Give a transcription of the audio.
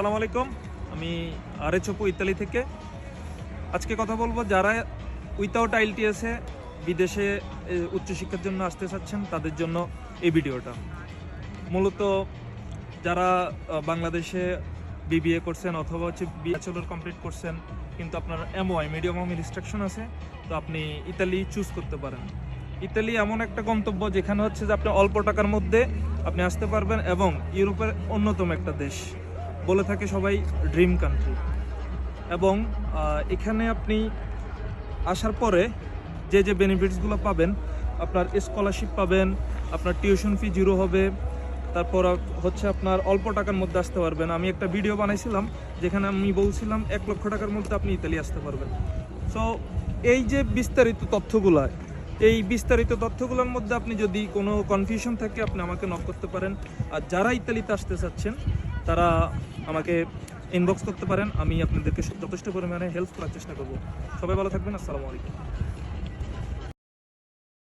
আসসালামু আলাইকুম। আমি আরেচপু ইতালি থেকে আজকে কথা বলবো যারা উইথাউট আইএলটিএসে বিদেশে উচ্চশিক্ষার জন্য আসতে চাচ্ছেন তাদের জন্য এই ভিডিওটা। মূলত যারা বাংলাদেশে বিবিএ করছেন অথবা ব্যাচেলর কমপ্লিট করছেন কিন্তু আপনার এমওআই মিডিয়াম অফ ইনস্ট্রাকশন আছে, তো আপনি ইতালি চুজ করতে পারেন। ইতালি এমন একটা গন্তব্য যেখানে হচ্ছে যে আপনি অল্প টাকার মধ্যে আপনি আসতে পারবেন এবং ইউরোপের অন্যতম একটা দেশ বলে থাকে সবাই ড্রিম কান্ট্রি। এবং এখানে আপনি আসার পরে যে বেনিফিটসগুলো পাবেন, আপনার স্কলারশিপ পাবেন, আপনার টিউশন ফি জিরো হবে, তারপর হচ্ছে আপনার অল্প টাকার মধ্যে আসতে পারবেন। আমি একটা ভিডিও বানাইছিলাম যেখানে আমি বলছিলাম 1 লক্ষ টাকার মধ্যে আপনি ইতালি আসতে পারবেন। সো এই যে বিস্তারিত তথ্যগুলোর মধ্যে আপনি যদি কোনো কনফিউশন থাকে আপনি আমাকে নক করতে পারেন। আর যারা ইতালিতে আসতে চাচ্ছেন তারা আমাকে ইনবক্স করতে পারেন, আমি আপনাদেরকে যথেষ্ট পরিমাণে হেল্প করার চেষ্টা করব। সবাই ভালো থাকবেন। আসসালামু আলাইকুম।